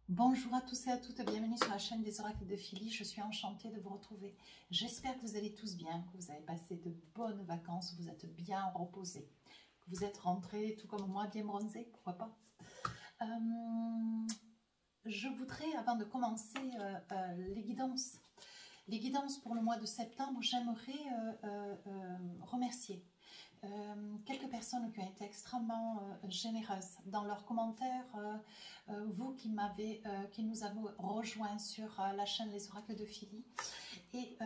Bonjour à tous et à toutes, bienvenue sur la chaîne des oracles de Philly. Je suis enchantée de vous retrouver. J'espère que vous allez tous bien, que vous avez passé de bonnes vacances, que vous êtes bien reposés, que vous êtes rentrés tout comme moi, bien bronzés, pourquoi pas. Je voudrais, avant de commencer les guidances pour le mois de septembre, j'aimerais remercier quelques personnes qui ont été extrêmement généreuses dans leurs commentaires, vous qui nous avez rejoints sur la chaîne Les Oracles de Philly, et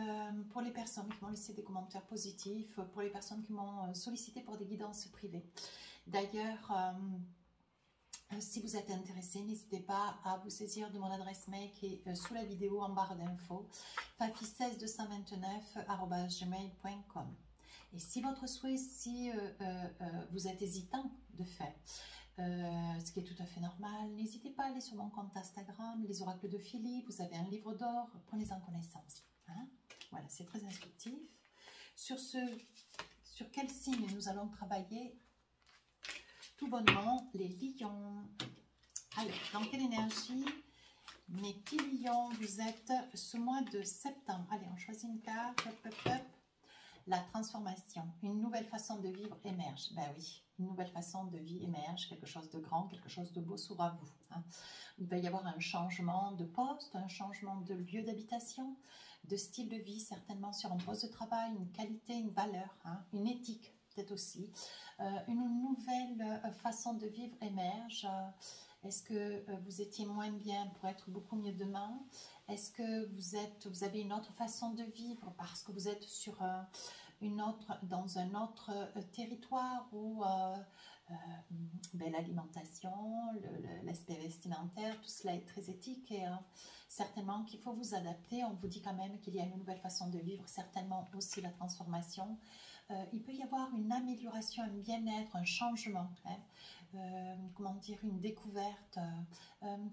pour les personnes qui m'ont laissé des commentaires positifs, pour les personnes qui m'ont sollicité pour des guidances privées. D'ailleurs, si vous êtes intéressé, n'hésitez pas à vous saisir de mon adresse mail qui est sous la vidéo en barre d'infos, fafi16209@gmail.com. Et si votre souhait, si vous êtes hésitant de fait, ce qui est tout à fait normal, n'hésitez pas à aller sur mon compte Instagram, les oracles de Philly, vous avez un livre d'or, prenez-en connaissance. Hein, voilà, c'est très instructif. Sur quel signe nous allons travailler? Tout bonnement, les lions. Alors, dans quelle énergie, mes petits lions, vous êtes ce mois de septembre? Allez, on choisit une carte. Hop, hop, hop. La transformation, une nouvelle façon de vivre émerge. Ben oui, une nouvelle façon de vie émerge, quelque chose de grand, quelque chose de beau s'ouvre à vous. Hein. Il va y avoir un changement de poste, un changement de lieu d'habitation, de style de vie, certainement sur un poste de travail, une qualité, une valeur, hein, une éthique peut-être aussi. Une nouvelle façon de vivre émerge. Est-ce que vous étiez moins bien pour être beaucoup mieux demain? Est-ce que vous avez une autre façon de vivre parce que vous êtes sur dans un autre territoire où l'alimentation, l'aspect vestimentaire, tout cela est très éthique et certainement qu'il faut vous adapter. On vous dit quand même qu'il y a une nouvelle façon de vivre, certainement aussi la transformation. Il peut y avoir une amélioration, un bien-être, un changement, hein, comment dire, une découverte,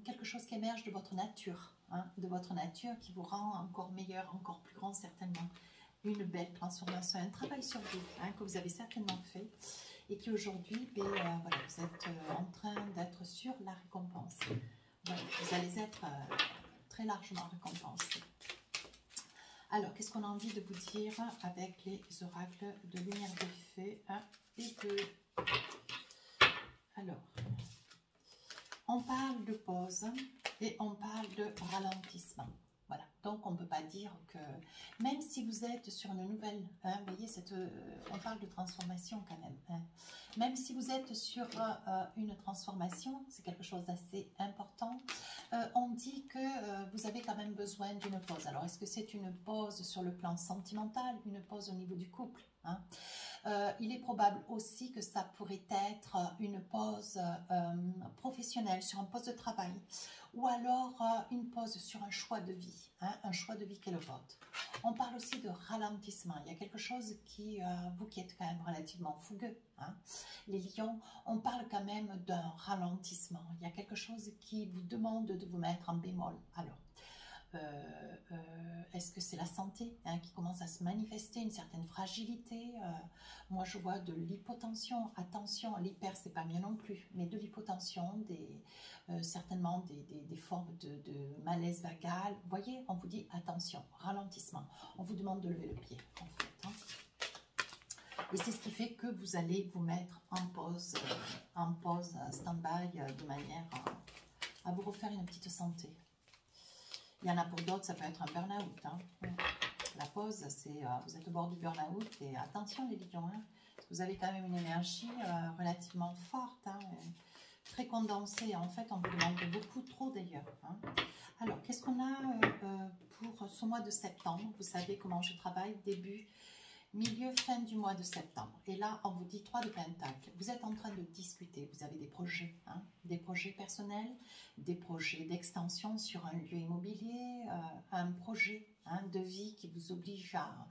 quelque chose qui émerge de votre nature, hein, de votre nature qui vous rend encore meilleur, encore plus grand certainement. Une belle transformation, un travail sur vous, hein, que vous avez certainement fait et qui aujourd'hui, voilà, vous êtes en train d'être sur la récompense. Voilà, vous allez être très largement récompensé. Alors, qu'est-ce qu'on a envie de vous dire avec les oracles de lumière de fée 1 et 2? Alors, on parle de pause et on parle de ralentissement. Voilà, donc on ne peut pas dire que, même si vous êtes sur une nouvelle, hein, vous voyez, on parle de transformation quand même, hein. Même si vous êtes sur une transformation, c'est quelque chose d'assez important, on dit que vous avez quand même besoin d'une pause. Alors, est-ce que c'est une pause sur le plan sentimental, une pause au niveau du couple, hein? Il est probable aussi que ça pourrait être une pause professionnelle sur un poste de travail ou alors une pause sur un choix de vie, hein, un choix de vie qui est le vôtre. On parle aussi de ralentissement. Il y a quelque chose qui, vous qui êtes quand même relativement fougueux, hein, les lions, on parle quand même d'un ralentissement. Il y a quelque chose qui vous demande de vous mettre en bémol. Alors, est-ce que c'est la santé, hein, qui commence à se manifester, une certaine fragilité? Moi je vois de l'hypotension, attention, l'hyper c'est pas mieux non plus, mais de l'hypotension, certainement des formes de malaise vagal. Vous voyez, on vous dit attention, ralentissement, on vous demande de lever le pied en fait, hein. Et c'est ce qui fait que vous allez vous mettre en pause stand-by, de manière à vous refaire une petite santé. Il y en a pour d'autres, ça peut être un burn-out, hein. La pause, c'est vous êtes au bord du burn-out et attention les lions, hein, parce que vous avez quand même une énergie relativement forte, hein, très condensée. En fait, on vous demande beaucoup trop d'ailleurs, hein. Alors, qu'est-ce qu'on a pour ce mois de septembre? Vous savez comment je travaille, début, milieu, fin du mois de septembre. Et là, on vous dit 3 de pentacles. Vous êtes en train de discuter, vous avez des projets, hein, des projets personnels, des projets d'extension sur un lieu immobilier, un projet, hein, de vie qui vous oblige à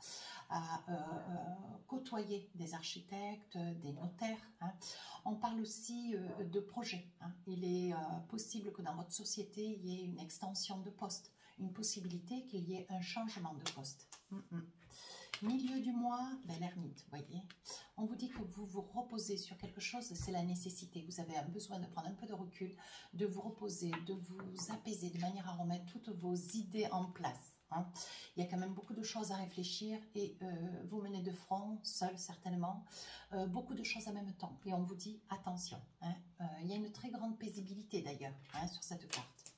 côtoyer des architectes, des notaires, hein. On parle aussi de projets, hein. Il est possible que dans votre société, il y ait une extension de poste, une possibilité qu'il y ait un changement de poste. Milieu du mois, ben, l'ermite, voyez. On vous dit que vous vous reposez sur quelque chose, c'est la nécessité. Vous avez besoin de prendre un peu de recul, de vous reposer, de vous apaiser de manière à remettre toutes vos idées en place. Hein. Il y a quand même beaucoup de choses à réfléchir et vous menez de front, seul certainement, beaucoup de choses en même temps. Et on vous dit attention. Hein. Il y a une très grande paisibilité d'ailleurs hein, sur cette carte.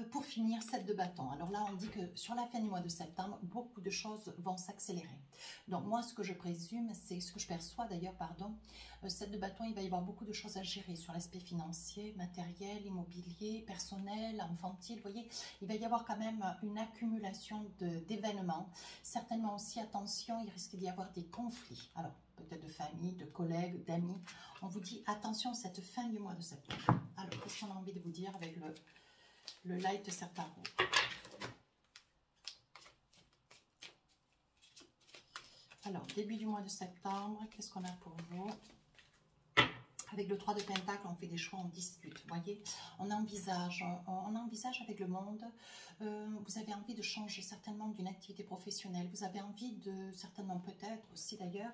Pour finir, 7 de bâton. Alors là, on dit que sur la fin du mois de septembre, beaucoup de choses vont s'accélérer. Donc moi, ce que je présume, c'est ce que je perçois d'ailleurs, pardon, 7 de bâton, il va y avoir beaucoup de choses à gérer sur l'aspect financier, matériel, immobilier, personnel, infantile. Vous voyez, il va y avoir quand même une accumulation d'événements. Certainement aussi, attention, il risque d'y avoir des conflits. Alors, peut-être de famille, de collègues, d'amis. On vous dit attention cette fin du mois de septembre. Alors, qu'est-ce qu'on a envie de vous dire avec le Light Certaro? Alors, début du mois de septembre, qu'est-ce qu'on a pour vous? Avec le 3 de Pentacle, on fait des choix, on discute, vous voyez. On envisage avec le monde. Vous avez envie de changer certainement d'une activité professionnelle. Vous avez envie de, certainement peut-être aussi d'ailleurs,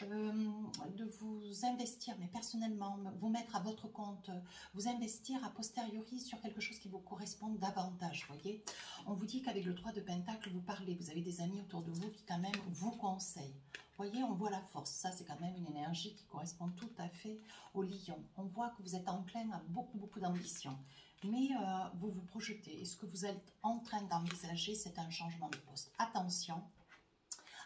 de vous investir, mais personnellement, vous mettre à votre compte, vous investir a posteriori sur quelque chose qui vous correspond davantage, vous voyez. On vous dit qu'avec le 3 de Pentacle, vous parlez, vous avez des amis autour de vous qui quand même vous conseillent. Vous voyez, on voit la force. Ça, c'est quand même une énergie qui correspond tout à fait au lion. On voit que vous êtes enclin à beaucoup d'ambition. Mais vous vous projetez. Et ce que vous êtes en train d'envisager, c'est un changement de poste. Attention,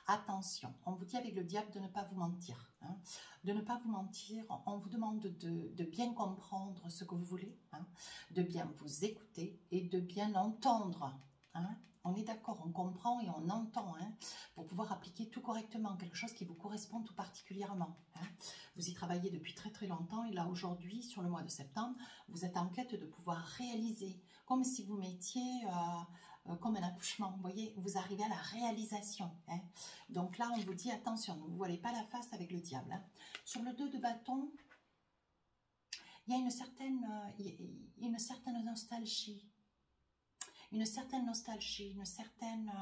attention. On vous dit avec le diable de ne pas vous mentir. Hein. De ne pas vous mentir. On vous demande de bien comprendre ce que vous voulez. Hein, de bien vous écouter et de bien entendre. Hein. On est d'accord, on comprend et on entend hein, pour pouvoir appliquer tout correctement, quelque chose qui vous correspond tout particulièrement. Hein. Vous y travaillez depuis très longtemps et là aujourd'hui, sur le mois de septembre, vous êtes en quête de pouvoir réaliser, comme si vous mettiez comme un accouchement, vous voyez, vous arrivez à la réalisation. Hein. Donc là, on vous dit attention, ne vous voilez pas la face avec le diable. Hein. Sur le 2 de bâton, il y a une certaine nostalgie. Une certaine nostalgie, une certaine,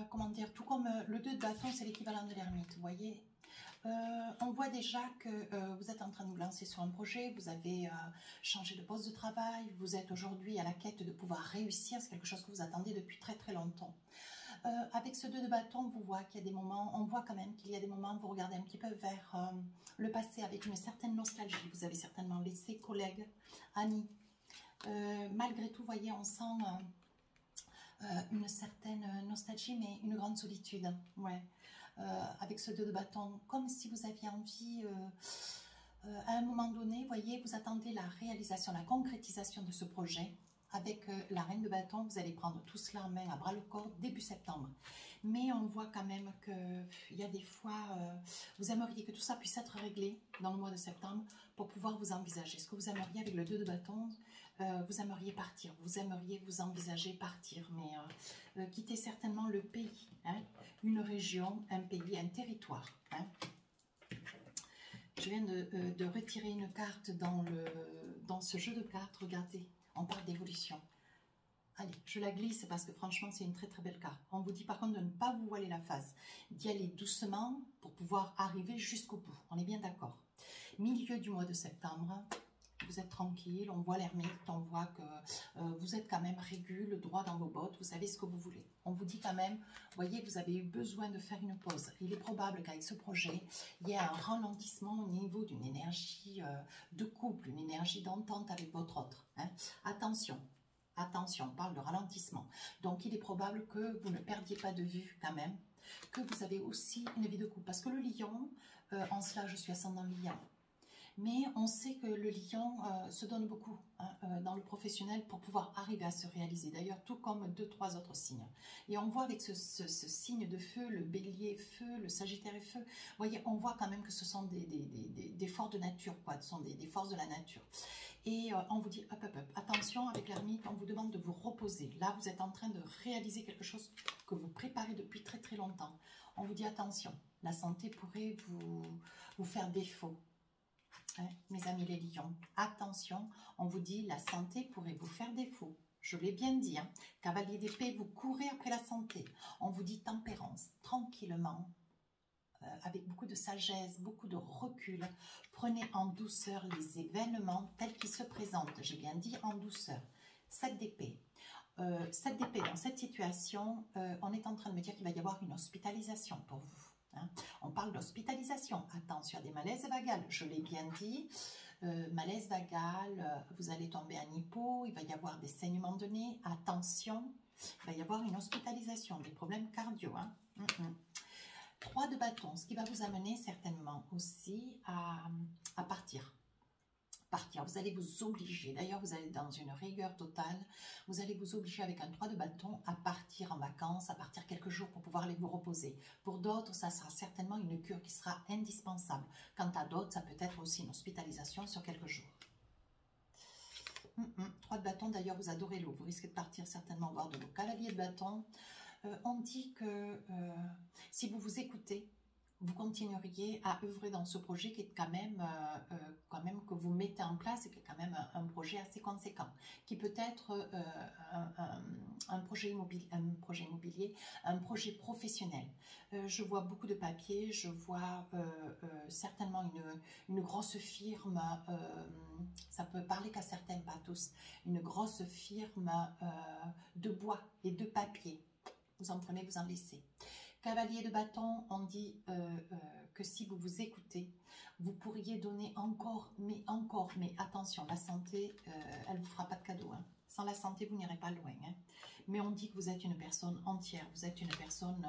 comment dire, tout comme le 2 de bâton, c'est l'équivalent de l'ermite, vous voyez. On voit déjà que vous êtes en train de vous lancer sur un projet, vous avez changé de poste de travail, vous êtes aujourd'hui à la quête de pouvoir réussir, c'est quelque chose que vous attendez depuis très longtemps. Avec ce 2 de bâton, on voit qu'il y a des moments, on voit quand même qu'il y a des moments où vous regardez un petit peu vers le passé avec une certaine nostalgie. Vous avez certainement laissé collègues, amis. Malgré tout, vous voyez, on sent une certaine nostalgie, mais une grande solitude. Ouais. Avec ce 2 de bâton, comme si vous aviez envie, à un moment donné, vous voyez, vous attendez la réalisation, la concrétisation de ce projet. Avec la reine de bâton, vous allez prendre tout cela en main à bras le corps début septembre. Mais on voit quand même qu'il y a des fois, vous aimeriez que tout ça puisse être réglé dans le mois de septembre pour pouvoir vous envisager. Ce que vous aimeriez avec le 2 de bâton, vous aimeriez partir, vous aimeriez vous envisager partir, mais quitter certainement le pays, hein, une région, un pays, un territoire. Hein. Je viens de retirer une carte dans ce jeu de cartes, regardez. On parle d'évolution. Allez, je la glisse parce que franchement, c'est une très belle carte. On vous dit par contre de ne pas vous voiler la face, d'y aller doucement pour pouvoir arriver jusqu'au bout. On est bien d'accord. Milieu du mois de septembre, vous êtes tranquille, on voit l'ermite, on voit que vous êtes quand même régule, droit dans vos bottes, vous savez ce que vous voulez. On vous dit quand même, vous voyez, vous avez eu besoin de faire une pause. Il est probable qu'avec ce projet, il y ait un ralentissement au niveau d'une énergie de couple, une énergie d'entente avec votre autre. Hein. Attention, attention, on parle de ralentissement. Donc il est probable que vous ne perdiez pas de vue quand même, que vous avez aussi une vie de couple. Parce que le lion, en cela je suis ascendant lion. Mais on sait que le lion se donne beaucoup hein, dans le professionnel pour pouvoir arriver à se réaliser. D'ailleurs, tout comme 2-3 autres signes. Et on voit avec ce signe de feu, le bélier feu, le sagittaire et feu, vous voyez, on voit quand même que ce sont des forces de nature, quoi. Ce sont des forces de la nature. Et on vous dit, hop, attention, avec l'ermite, on vous demande de vous reposer. Là, vous êtes en train de réaliser quelque chose que vous préparez depuis très longtemps. On vous dit, attention, la santé pourrait vous faire défaut. hein, mes amis les lions. Attention, on vous dit la santé pourrait vous faire défaut. Je l'ai bien dit, hein. Cavalier d'épée, vous courez après la santé. On vous dit tempérance, tranquillement, avec beaucoup de sagesse, beaucoup de recul. Prenez en douceur les événements tels qu'ils se présentent. J'ai bien dit en douceur. 7 d'épée. 7 d'épée, dans cette situation, on est en train de me dire qu'il va y avoir une hospitalisation pour vous. Hein. On parle d'hospitalisation. Attention à des malaises vagales, je l'ai bien dit. Malaise vagal, vous allez tomber en hypo, il va y avoir des saignements de nez. Attention, il va y avoir une hospitalisation, des problèmes cardio. Hein. 3 de bâton, ce qui va vous amener certainement aussi à partir. Vous allez vous obliger, d'ailleurs vous allez dans une rigueur totale, vous allez vous obliger avec un 3 de bâton à partir en vacances, à partir quelques jours pour pouvoir aller vous reposer. Pour d'autres, ça sera certainement une cure qui sera indispensable. Quant à d'autres, ça peut être aussi une hospitalisation sur quelques jours. 3 de bâton, d'ailleurs vous adorez l'eau, vous risquez de partir certainement voir de l'eau. Cavalier de bâton, on dit que si vous vous écoutez, vous continueriez à œuvrer dans ce projet qui est quand même que vous mettez en place et qui est quand même un projet assez conséquent, qui peut être un projet immobilier, un projet professionnel. Je vois beaucoup de papiers, je vois certainement une grosse firme, ça peut parler qu'à certains, pas tous, une grosse firme de bois et de papier. Vous en prenez, vous en laissez. Cavalier de bâton, on dit que si vous vous écoutez, vous pourriez donner encore, mais attention, la santé, elle ne vous fera pas de cadeau. Hein. Sans la santé, vous n'irez pas loin. Hein. Mais on dit que vous êtes une personne entière, vous êtes une personne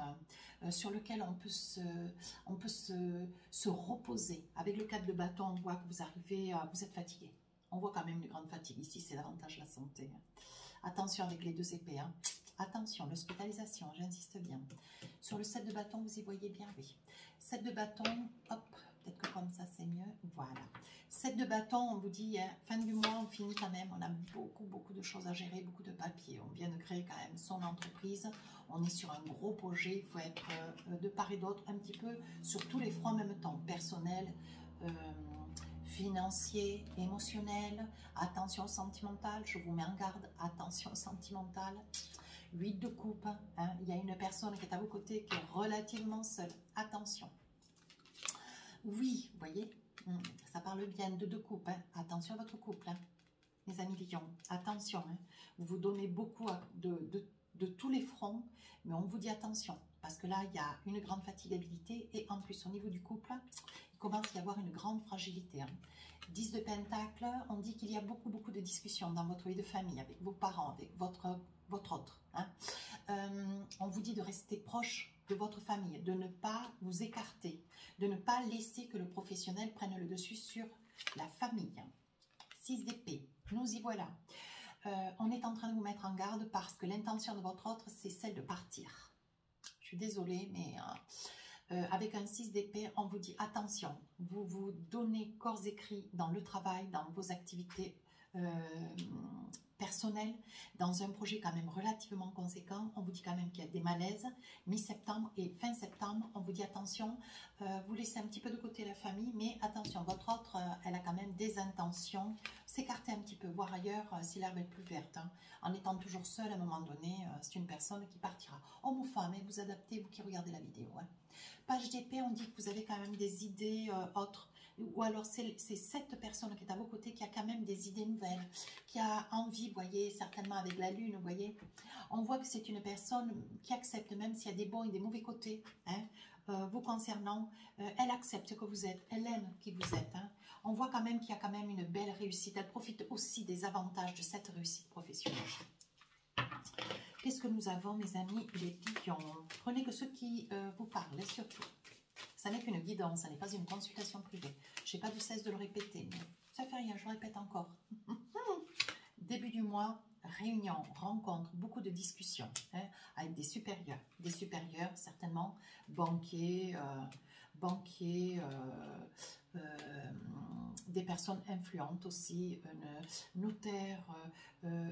sur laquelle on peut se reposer. Avec le 4 de bâton, on voit que vous arrivez, vous êtes fatigué. On voit quand même une grande fatigue. Ici, c'est davantage la santé. Hein. Attention avec les 2 épées. Hein. Attention, l'hospitalisation, j'insiste bien. Sur le 7 de bâton, vous y voyez bien, oui. 7 de bâton, hop, peut-être que comme ça c'est mieux, voilà. 7 de bâton, on vous dit, hein, fin du mois, on finit quand même, on a beaucoup de choses à gérer, beaucoup de papiers. On vient de créer quand même son entreprise, on est sur un gros projet, il faut être de part et d'autre, un petit peu sur tous les fronts en même temps, personnel, financier, émotionnel, attention sentimentale, je vous mets en garde, attention sentimentale. 8 de coupe, hein, il y a une personne qui est à vos côtés qui est relativement seule. Attention. Oui, vous voyez, ça parle bien de 2 coupes. Hein. Attention à votre couple, hein, mes amis lions. Attention, hein. Vous vous donnez beaucoup de tous les fronts, mais on vous dit attention. Parce que là, il y a une grande fatigabilité et en plus, au niveau du couple, il commence à y avoir une grande fragilité. Hein. 10 de pentacle, on dit qu'il y a beaucoup de discussions dans votre vie de famille, avec vos parents, avec votre autre. Hein. On vous dit de rester proche de votre famille, de ne pas vous écarter, de ne pas laisser que le professionnel prenne le dessus sur la famille. 6 d'épée, nous y voilà. On est en train de vous mettre en garde parce que l'intention de votre autre, c'est celle de partir. Je suis désolée, mais avec un 6 d'épée, on vous dit attention, vous vous donnez corps et cri dans le travail, dans vos activités personnel, dans un projet quand même relativement conséquent. On vous dit quand même qu'il y a des malaises, mi-septembre et fin septembre, on vous dit attention, vous laissez un petit peu de côté la famille, mais attention, votre autre, elle a quand même des intentions, s'écarter un petit peu, voir ailleurs si l'herbe est plus verte, hein. En étant toujours seul à un moment donné, c'est une personne qui partira. Homme ou femme, et vous adaptez, vous qui regardez la vidéo. Hein. Page d'épée, on dit que vous avez quand même des idées autres, ou alors c'est cette personne qui est à vos côtés qui a quand même des idées nouvelles, qui a envie, vous voyez, certainement avec la lune, vous voyez, on voit que c'est une personne qui accepte même s'il y a des bons et des mauvais côtés, hein, vous concernant, elle accepte ce que vous êtes, elle aime qui vous êtes, hein. On voit quand même qu'il y a quand même une belle réussite, elle profite aussi des avantages de cette réussite professionnelle. Qu'est-ce que nous avons, mes amis, les lions? Prenez que ceux qui vous parlent, surtout. Ça n'est qu'une guidance, ça n'est pas une consultation privée. Je n'ai pas de cesse de le répéter, mais ça fait rien, je le répète encore. Début du mois, réunion, rencontre, beaucoup de discussions hein, avec des supérieurs certainement, banquiers, des personnes influentes aussi, notaires,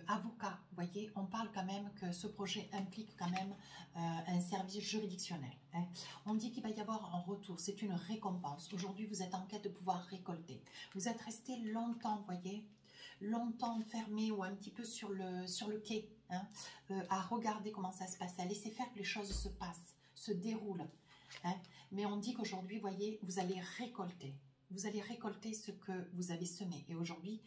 avocats. Vous voyez, on parle quand même que ce projet implique quand même un service juridictionnel. Hein. On dit qu'il va y avoir un retour, c'est une récompense. Aujourd'hui, vous êtes en quête de pouvoir récolter. Vous êtes resté longtemps, vous voyez, longtemps fermé ou un petit peu sur le quai, hein, à regarder comment ça se passe, à laisser faire que les choses se passent, se déroulent. Hein. Mais on dit qu'aujourd'hui, vous voyez, vous allez récolter. Vous allez récolter ce que vous avez semé. Et aujourd'hui,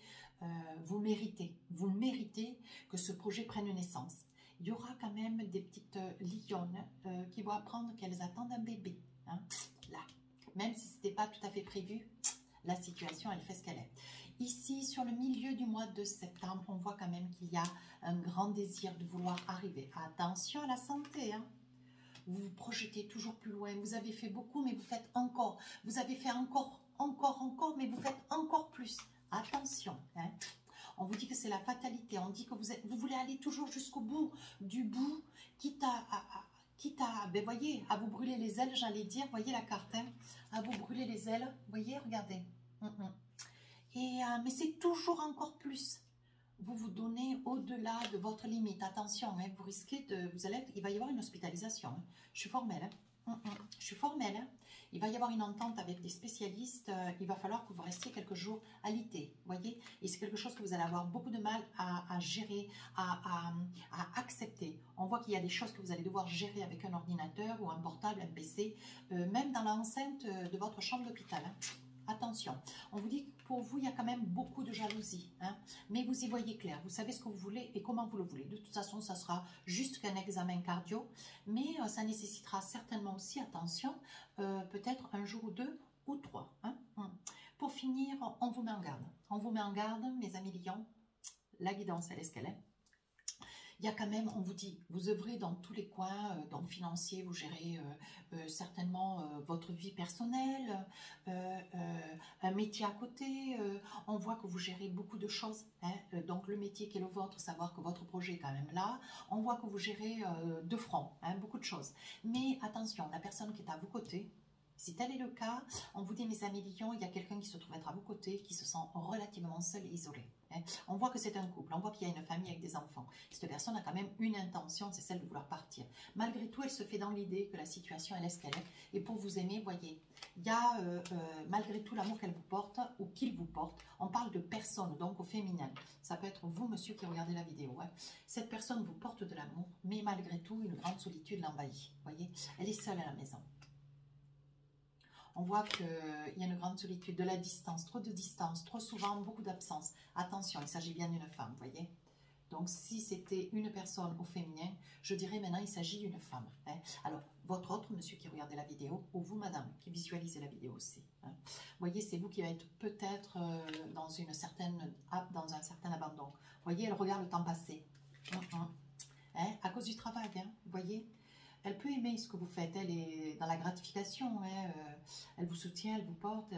vous méritez que ce projet prenne naissance. Il y aura quand même des petites lionnes qui vont apprendre qu'elles attendent un bébé. Hein, là, même si ce n'était pas tout à fait prévu, la situation, elle fait ce qu'elle est. Ici, sur le milieu du mois de septembre, on voit quand même qu'il y a un grand désir de vouloir arriver. Attention à la santé, hein. Vous vous projetez toujours plus loin. Vous avez fait beaucoup, mais vous faites encore. Vous avez fait encore, mais vous faites encore plus. Attention, hein. On vous dit que c'est la fatalité. On dit que vous voulez aller toujours jusqu'au bout du bout, quitte à, ben voyez, à vous brûler les ailes, j'allais dire. Voyez la carte, hein, à vous brûler les ailes. Voyez, regardez. Mais c'est toujours encore plus. Vous vous donnez au-delà de votre limite. Attention, hein, vous risquez de... il va y avoir une hospitalisation. Hein. Je suis formelle. Hein. Je suis formelle. Hein. Il va y avoir une entente avec des spécialistes. Il va falloir que vous restiez quelques jours alités. Voyez. Et c'est quelque chose que vous allez avoir beaucoup de mal à gérer, à accepter. On voit qu'il y a des choses que vous allez devoir gérer avec un ordinateur ou un portable, un PC, même dans l'enceinte de votre chambre d'hôpital. Hein. Attention, on vous dit que pour vous, il y a quand même beaucoup de jalousie, hein, mais vous y voyez clair, vous savez ce que vous voulez et comment vous le voulez. De toute façon, ça sera juste qu'un examen cardio, mais ça nécessitera certainement aussi, attention, peut-être un jour ou deux ou trois. Hein. Pour finir, on vous met en garde. On vous met en garde, mes amis lions, la guidance, elle est ce qu'elle est. Il y a quand même, on vous dit, vous œuvrez dans tous les coins, dans le financier, vous gérez certainement votre vie personnelle, un métier à côté, on voit que vous gérez beaucoup de choses, hein, donc le métier qui est le vôtre, savoir que votre projet est quand même là, on voit que vous gérez de front, hein, beaucoup de choses. Mais attention, la personne qui est à vos côtés, si tel est le cas, on vous dit, mes amis lions, il y a quelqu'un qui se trouve être à vos côtés, qui se sent relativement seul et isolé. Hein. On voit que c'est un couple, on voit qu'il y a une famille avec des enfants. Cette personne a quand même une intention, c'est celle de vouloir partir. Malgré tout, elle se fait dans l'idée que la situation, elle est ce qu'elle est. Et pour vous aimer, voyez, il y a malgré tout l'amour qu'elle vous porte ou qu'il vous porte. On parle de personne, donc au féminin. Ça peut être vous, monsieur, qui regardez la vidéo. Hein. Cette personne vous porte de l'amour, mais malgré tout, une grande solitude l'envahit. Voyez, elle est seule à la maison. On voit qu'il y a une grande solitude, de la distance, trop de distance, trop souvent, beaucoup d'absence. Attention, il s'agit bien d'une femme, vous voyez. Donc, si c'était une personne au féminin, je dirais maintenant il s'agit d'une femme. Hein. Alors, votre autre monsieur qui regardait la vidéo, ou vous, madame, qui visualisez la vidéo aussi. Hein. Vous voyez, c'est vous qui va être peut-être dans un certain abandon. Vous voyez, elle regarde le temps passé. Hein, à cause du travail, hein, vous voyez. Elle peut aimer ce que vous faites, elle est dans la gratification, hein, elle vous soutient, elle vous porte,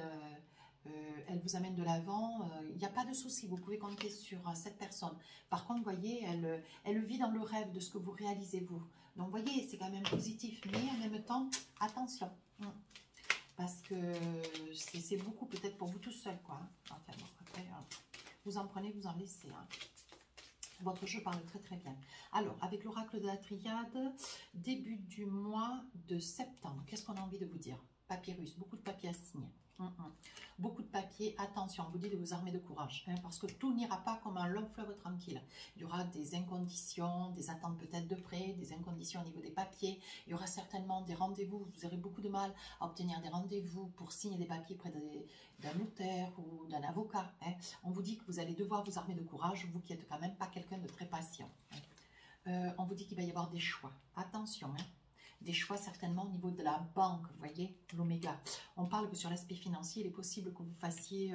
elle vous amène de l'avant, il n'y a pas de souci, vous pouvez compter sur cette personne. Par contre, vous voyez, elle vit dans le rêve de ce que vous réalisez vous. Donc, vous voyez, c'est quand même positif, mais en même temps, attention, parce que c'est beaucoup peut-être pour vous tout seul, quoi. Enfin, bon, après, vous en prenez, vous en laissez, hein. Votre jeu parle très très bien. Alors, avec l'oracle de la triade, début du mois de septembre, qu'est-ce qu'on a envie de vous dire? Papyrus, beaucoup de papiers à signer. Beaucoup de papiers, attention, on vous dit de vous armer de courage, hein, parce que tout n'ira pas comme un long fleuve tranquille. Il y aura des inconditions, des attentes peut-être de près, des inconditions au niveau des papiers. Il y aura certainement des rendez-vous, vous aurez beaucoup de mal à obtenir des rendez-vous pour signer des papiers près d'un notaire ou d'un avocat. Hein. On vous dit que vous allez devoir vous armer de courage, vous qui n'êtes quand même pas quelqu'un de très patient. Hein. On vous dit qu'il va y avoir des choix. Attention, hein. Des choix certainement au niveau de la banque, vous voyez, l'oméga. On parle que sur l'aspect financier, il est possible que vous fassiez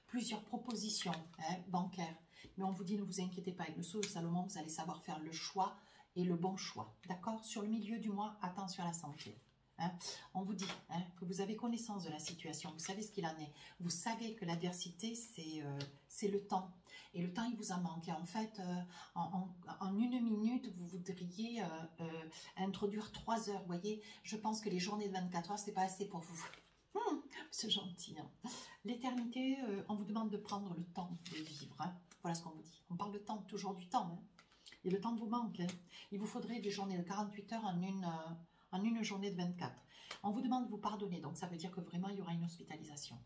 plusieurs propositions, hein, bancaires. Mais on vous dit, ne vous inquiétez pas, avec le sceau de Salomon, vous allez savoir faire le choix et le bon choix. D'accord? Sur le milieu du mois, attention à la santé. Hein. On vous dit, hein, que vous avez connaissance de la situation, vous savez ce qu'il en est. Vous savez que l'adversité, c'est le temps. Et le temps, il vous en manque. Et en fait, en une minute, vous voudriez introduire 3 heures. Vous voyez, je pense que les journées de 24 heures, ce n'est pas assez pour vous. C'est gentil. Hein. L'éternité, on vous demande de prendre le temps de vivre. Hein. Voilà ce qu'on vous dit. On parle de temps, toujours du temps. Hein. Et le temps vous manque. Hein. Il vous faudrait des journées de 48 heures en une journée de 24. On vous demande de vous pardonner. Donc ça veut dire que vraiment, il y aura une hospitalisation.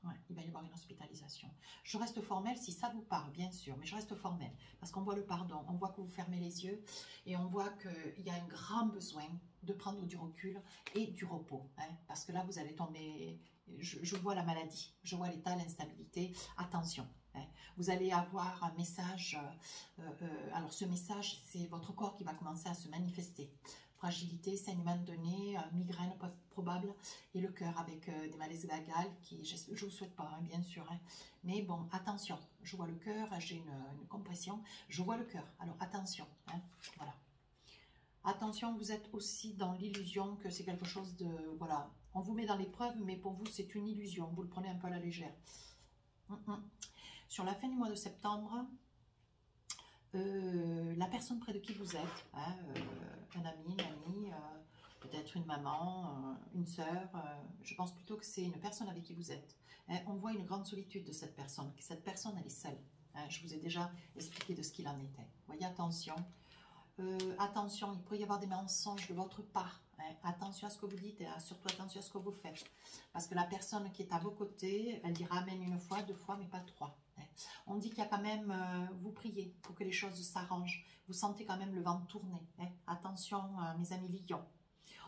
Ouais, il va y avoir une hospitalisation. Je reste formelle si ça vous parle, bien sûr, mais je reste formelle parce qu'on voit le pardon, on voit que vous fermez les yeux et on voit qu'il y a un grand besoin de prendre du recul et du repos. Hein, parce que là, vous allez tomber, je vois la maladie, je vois l'état, l'instabilité. Attention, hein, vous allez avoir un message, alors ce message, c'est votre corps qui va commencer à se manifester. Fragilité, saignement de nez, migraine probable et le cœur avec des malaises vagales qui, je ne vous souhaite pas, hein, bien sûr. Hein. Mais bon, attention, je vois le cœur, j'ai une compression, je vois le cœur. Alors attention, hein, voilà. Attention, vous êtes aussi dans l'illusion que c'est quelque chose de... Voilà, on vous met dans l'épreuve, mais pour vous, c'est une illusion. Vous le prenez un peu à la légère. Sur la fin du mois de septembre... la personne près de qui vous êtes, hein, un ami, une amie, peut-être une maman, une sœur, je pense plutôt que c'est une personne avec qui vous êtes. Hein, on voit une grande solitude de cette personne, elle est seule. Hein, je vous ai déjà expliqué de ce qu'il en était. Voyez, attention. Attention, il pourrait y avoir des mensonges de votre part. Hein, attention à ce que vous dites et surtout attention à ce que vous faites. Parce que la personne qui est à vos côtés, elle dira amen une fois, deux fois, mais pas trois. On dit qu'il y a quand même, vous priez pour que les choses s'arrangent. Vous sentez quand même le vent tourner. Hein. Attention, mes amis lions.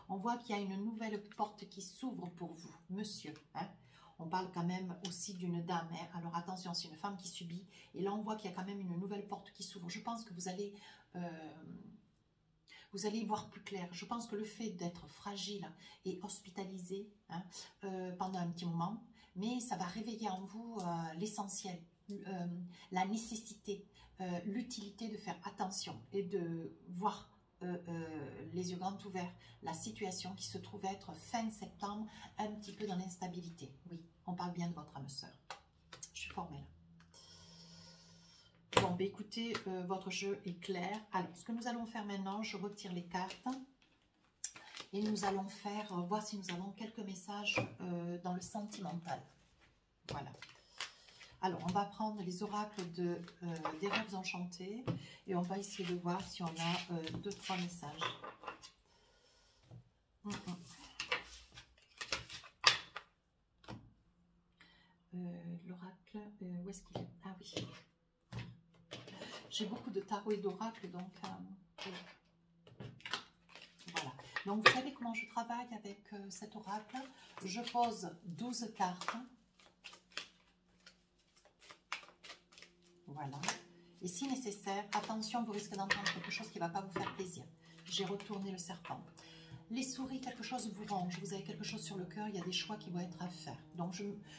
On voit qu'il y a une nouvelle porte qui s'ouvre pour vous, monsieur. Hein. On parle quand même aussi d'une dame. Hein. Alors attention, c'est une femme qui subit. Et là, on voit qu'il y a quand même une nouvelle porte qui s'ouvre. Je pense que vous allez y voir plus clair. Je pense que le fait d'être fragile et hospitalisé hein, pendant un petit moment, mais ça va réveiller en vous l'essentiel. La nécessité, l'utilité de faire attention et de voir les yeux grands ouverts la situation qui se trouve être fin septembre un petit peu dans l'instabilité. Oui, on parle bien de votre âme sœur. Je suis formelle. Bon, ben écoutez, votre jeu est clair. Alors, ce que nous allons faire maintenant, je retire les cartes et nous allons faire, voir si nous avons quelques messages dans le sentimental. Voilà. Alors, on va prendre les oracles des rêves enchantés et on va essayer de voir si on a 2-3 messages. L'oracle, où est-ce qu'il est? Ah oui. J'ai beaucoup de tarot et d'oracles, donc voilà. Donc, vous savez comment je travaille avec cet oracle? Je pose 12 cartes. Voilà. Et si nécessaire, attention, vous risquez d'entendre quelque chose qui ne va pas vous faire plaisir. J'ai retourné le serpent. Les souris, quelque chose vous ronge, vous avez quelque chose sur le cœur, il y a des choix qui vont être à faire. Donc,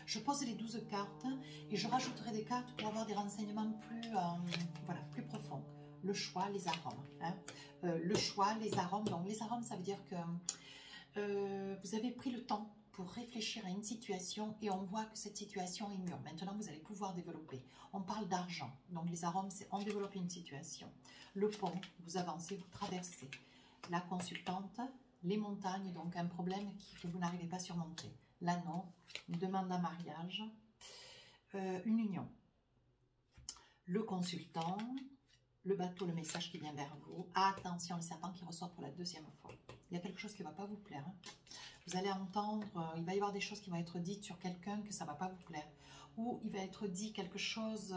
je pose les 12 cartes et je rajouterai des cartes pour avoir des renseignements plus, voilà, plus profonds. Le choix, les arômes. Hein. Le choix, les arômes. Donc, les arômes, ça veut dire que vous avez pris le temps pour réfléchir à une situation et on voit que cette situation est mûre. Maintenant, vous allez pouvoir développer. On parle d'argent. Donc, les arômes, c'est on développe une situation. Le pont, vous avancez, vous traversez. La consultante, les montagnes, donc un problème que vous n'arrivez pas à surmonter. L'anneau, une demande en mariage, une union. Le consultant, le bateau, le message qui vient vers vous. Attention, le serpent qui ressort pour la 2e fois. Il y a quelque chose qui ne va pas vous plaire. Hein. Vous allez entendre, il va y avoir des choses qui vont être dites sur quelqu'un que ça ne va pas vous plaire. Ou il va être dit quelque chose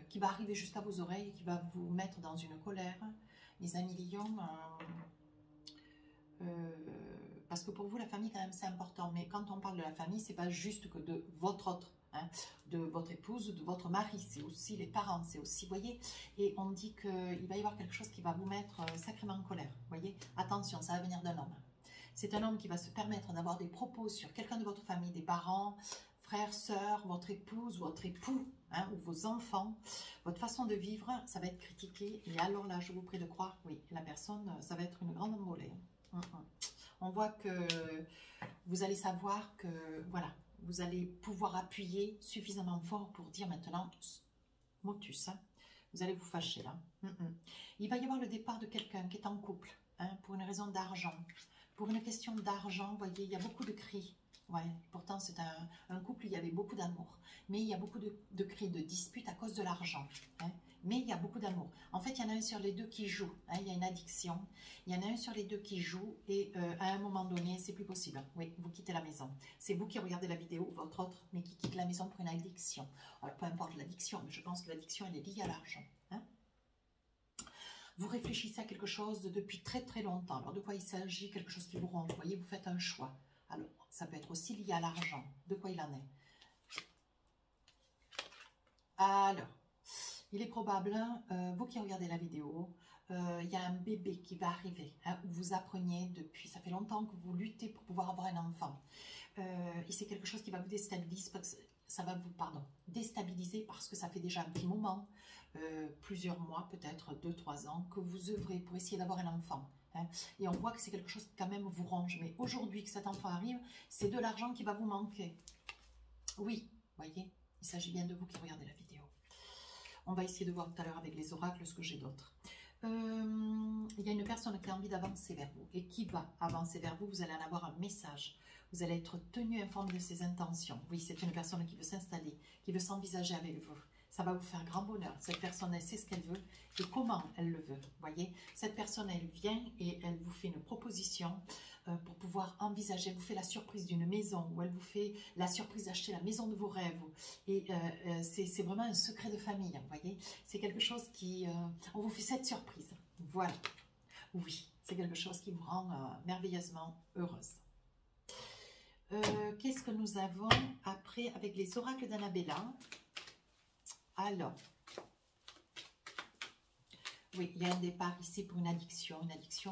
qui va arriver juste à vos oreilles, qui va vous mettre dans une colère. Les amis lions, parce que pour vous, la famille, quand même, c'est important. Mais quand on parle de la famille, c'est pas juste que de votre autre, hein, de votre épouse, de votre mari. C'est aussi les parents, c'est aussi, vous voyez. Et on dit qu'il va y avoir quelque chose qui va vous mettre sacrément en colère. Vous voyez, attention, ça va venir d'un homme. C'est un homme qui va se permettre d'avoir des propos sur quelqu'un de votre famille, des parents, frères, sœurs, votre épouse, votre époux, hein, ou vos enfants. Votre façon de vivre, ça va être critiqué. Et alors là, je vous prie de croire, oui, la personne, ça va être une grande embolée. On voit que vous allez savoir que, voilà, vous allez pouvoir appuyer suffisamment fort pour dire maintenant, motus, hein, vous allez vous fâcher là. Il va y avoir le départ de quelqu'un qui est en couple, hein, pour une raison d'argent. Pour une question d'argent, vous voyez, il y a beaucoup de cris. Ouais, pourtant, c'est un couple, il y avait beaucoup d'amour. Mais il y a beaucoup de cris, de disputes à cause de l'argent. Hein. Mais il y a beaucoup d'amour. En fait, il y en a un sur les deux qui joue. Hein, il y a une addiction. Il y en a un sur les deux qui joue. Et à un moment donné, c'est plus possible. Oui, vous quittez la maison. C'est vous qui regardez la vidéo, votre autre, mais qui quitte la maison pour une addiction. Alors, peu importe l'addiction, mais je pense que l'addiction, elle est liée à l'argent. Hein. Vous réfléchissez à quelque chose depuis très très longtemps. Alors, de quoi il s'agit? Quelque chose qui vous ronge. Vous voyez, vous faites un choix. Alors, ça peut être aussi lié à l'argent. De quoi il en est? Alors, il est probable, vous qui regardez la vidéo, il y a un bébé qui va arriver. Hein, où vous appreniez depuis, ça fait longtemps que vous luttez pour pouvoir avoir un enfant. Et c'est quelque chose qui va vous déstabiliser, ça va vous, déstabiliser parce que ça fait déjà un petit moment, plusieurs mois, peut-être 2-3 ans, que vous œuvrez pour essayer d'avoir un enfant. Hein, et on voit que c'est quelque chose qui quand même vous ronge. Mais aujourd'hui que cet enfant arrive, c'est de l'argent qui va vous manquer. Oui, voyez, il s'agit bien de vous qui regardez la vidéo. On va essayer de voir tout à l'heure avec les oracles ce que j'ai d'autre. Il y a une personne qui a envie d'avancer vers vous et qui va avancer vers vous. Vous allez en avoir un message. Vous allez être tenu informé de ses intentions. Oui, c'est une personne qui veut s'installer, qui veut s'envisager avec vous. Ça va vous faire grand bonheur. Cette personne, elle sait ce qu'elle veut et comment elle le veut. Voyez, cette personne, elle vient et elle vous fait une proposition pour pouvoir envisager. Elle vous fait la surprise d'une maison ou elle vous fait la surprise d'acheter la maison de vos rêves. Et c'est vraiment un secret de famille. Vous voyez, c'est quelque chose qui... on vous fait cette surprise. Voilà. Oui, c'est quelque chose qui vous rend merveilleusement heureuse. Qu'est-ce que nous avons après avec les oracles d'Annabella? Alors, oui, il y a un départ ici pour une addiction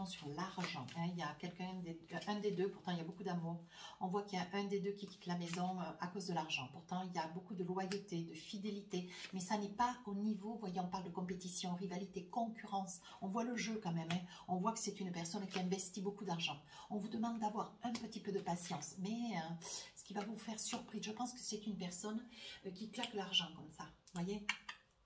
sur l'argent. Hein. Il y a quelqu'un, un des deux, pourtant il y a beaucoup d'amour. On voit qu'il y a un des deux qui quitte la maison à cause de l'argent. Pourtant, il y a beaucoup de loyauté, de fidélité, mais ça n'est pas au niveau, vous voyez, on parle de compétition, rivalité, concurrence. On voit le jeu quand même. Hein. On voit que c'est une personne qui investit beaucoup d'argent. On vous demande d'avoir un petit peu de patience, mais ce qui va vous faire surprise, je pense que c'est une personne qui claque l'argent comme ça. Vous voyez?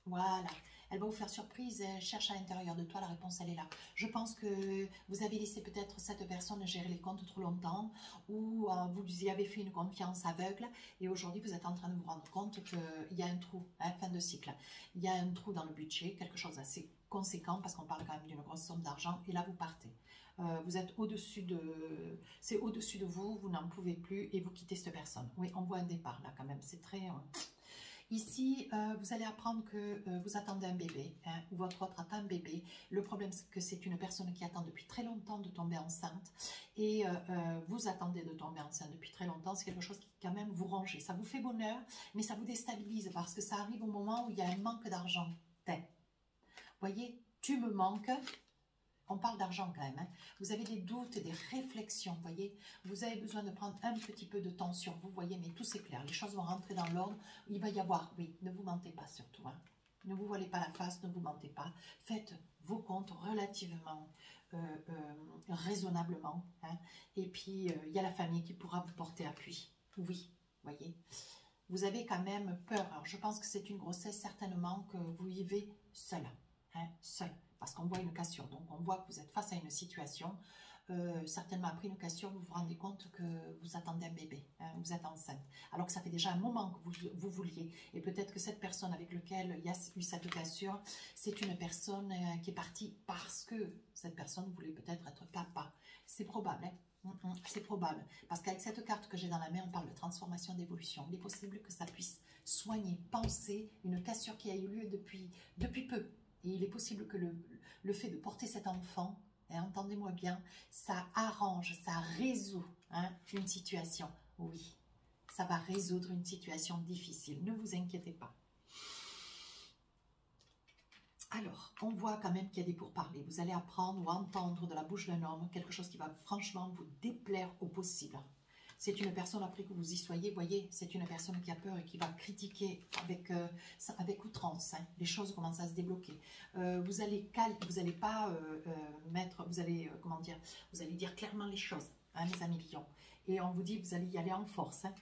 Voilà. Elle va vous faire surprise, elle cherche à l'intérieur de toi, la réponse elle est là. Je pense que vous avez laissé peut-être cette personne gérer les comptes trop longtemps ou vous lui avez fait une confiance aveugle et aujourd'hui vous êtes en train de vous rendre compte qu'il y a un trou, hein, fin de cycle. Il y a un trou dans le budget, quelque chose d'assez conséquent parce qu'on parle quand même d'une grosse somme d'argent et là vous partez. Vous êtes au-dessus de... C'est au-dessus de vous, vous n'en pouvez plus et vous quittez cette personne. Oui, on voit un départ là quand même, c'est très... Ici, vous allez apprendre que vous attendez un bébé, hein, ou votre autre attend un bébé. Le problème, c'est que c'est une personne qui attend depuis très longtemps de tomber enceinte. Et vous attendez de tomber enceinte depuis très longtemps. C'est quelque chose qui, quand même, vous ronge. Ça vous fait bonheur, mais ça vous déstabilise parce que ça arrive au moment où il y a un manque d'argent. Vous voyez, tu me manques. On parle d'argent quand même. Hein. Vous avez des doutes, des réflexions, vous voyez. Vous avez besoin de prendre un petit peu de temps sur vous, voyez, mais tout c'est clair. Les choses vont rentrer dans l'ordre. Il va y avoir, oui, ne vous mentez pas surtout. Hein. Ne vous voilez pas la face, ne vous mentez pas. Faites vos comptes relativement, raisonnablement. Hein. Et puis, il y a la famille qui pourra vous porter appui. Oui, vous voyez. Vous avez quand même peur. Alors, je pense que c'est une grossesse certainement que vous vivez seul. Hein, seul. Parce qu'on voit une cassure, donc on voit que vous êtes face à une situation, certainement après une cassure, vous vous rendez compte que vous attendez un bébé, hein, vous êtes enceinte, alors que ça fait déjà un moment que vous vouliez, et peut-être que cette personne avec laquelle il y a eu cette cassure, c'est une personne qui est partie parce que cette personne voulait peut-être être papa, c'est probable, hein. C'est probable, parce qu'avec cette carte que j'ai dans la main, on parle de transformation, d'évolution, il est possible que ça puisse soigner, penser une cassure qui a eu lieu depuis peu. Et il est possible que le fait de porter cet enfant, hein, entendez-moi bien, ça arrange, ça résout hein, une situation. Oui, ça va résoudre une situation difficile. Ne vous inquiétez pas. Alors, on voit quand même qu'il y a des pourparlers. Vous allez apprendre ou entendre de la bouche d'un homme quelque chose qui va franchement vous déplaire au possible. C'est une personne, après que vous y soyez, vous voyez, c'est une personne qui a peur et qui va critiquer avec outrance. Hein. Les choses commencent à se débloquer. Vous allez pas mettre, comment dire, vous allez dire clairement les choses, hein, les amis lions. Et on vous dit, vous allez y aller en force. Hein.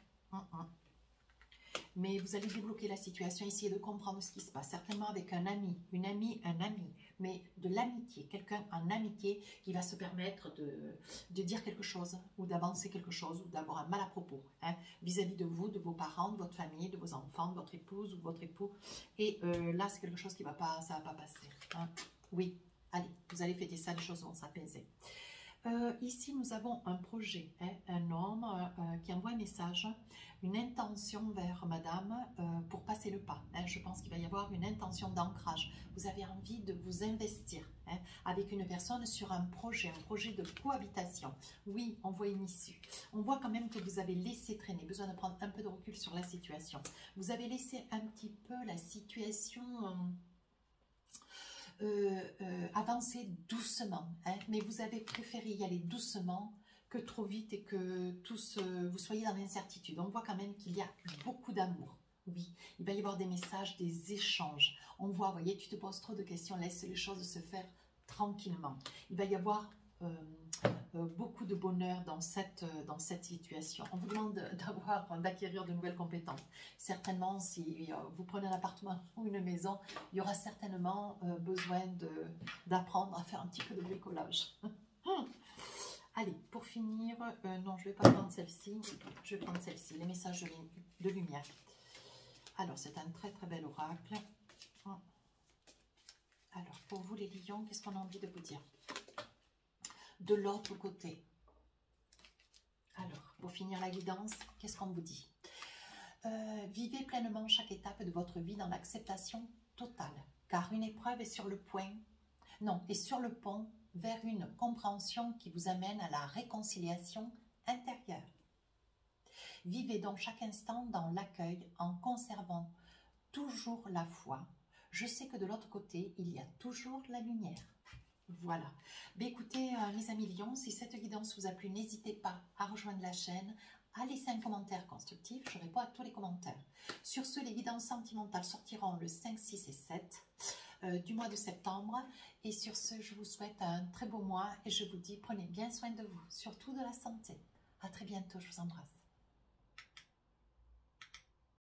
mais vous allez débloquer la situation, essayer de comprendre ce qui se passe, certainement avec un ami, une amie, un ami, mais de l'amitié, quelqu'un en amitié qui va se permettre de dire quelque chose, ou d'avancer quelque chose, ou d'avoir un mal à propos, hein, vis-à-vis de vous, de vos parents, de votre famille, de vos enfants, de votre épouse ou votre époux, et là c'est quelque chose qui va pas, ça va pas passer, hein. Oui, allez, vous allez fêter ça, les choses vont s'apaiser. Ici, nous avons un projet, hein, un homme qui envoie un message, une intention vers madame pour passer le pas. Hein. Je pense qu'il va y avoir une intention d'ancrage. Vous avez envie de vous investir, hein, avec une personne sur un projet de cohabitation. Oui, on voit une issue. On voit quand même que vous avez laissé traîner, besoin de prendre un peu de recul sur la situation. Vous avez laissé un petit peu la situation... avancer doucement, hein, mais vous avez préféré y aller doucement que trop vite et que tous vous soyez dans l'incertitude. On voit quand même qu'il y a beaucoup d'amour. Oui, il va y avoir des messages, des échanges. On voit, vous voyez, tu te poses trop de questions, laisse les choses se faire tranquillement. Il va y avoir beaucoup de bonheur dans cette situation. On vous demande d'acquérir de nouvelles compétences. Certainement, si vous prenez un appartement ou une maison, il y aura certainement besoin d'apprendre à faire un petit peu de bricolage. Allez, pour finir, non, je ne vais pas prendre celle-ci, je vais prendre celle-ci, les messages de lumière. Alors, c'est un très très bel oracle. Alors, pour vous les lions, qu'est-ce qu'on a envie de vous dire? De l'autre côté. Alors, pour finir la guidance, qu'est-ce qu'on vous dit? Vivez pleinement chaque étape de votre vie dans l'acceptation totale, car une épreuve est sur le point, non, est sur le pont vers une compréhension qui vous amène à la réconciliation intérieure. Vivez donc chaque instant dans l'accueil en conservant toujours la foi. Je sais que de l'autre côté, il y a toujours la lumière. Voilà. Mais écoutez, mes amis lions, si cette guidance vous a plu, n'hésitez pas à rejoindre la chaîne, à laisser un commentaire constructif. Je réponds à tous les commentaires. Sur ce, les guidances sentimentales sortiront le 5, 6 et 7 du mois de septembre. Et sur ce, je vous souhaite un très beau mois et je vous dis, prenez bien soin de vous, surtout de la santé. À très bientôt, je vous embrasse.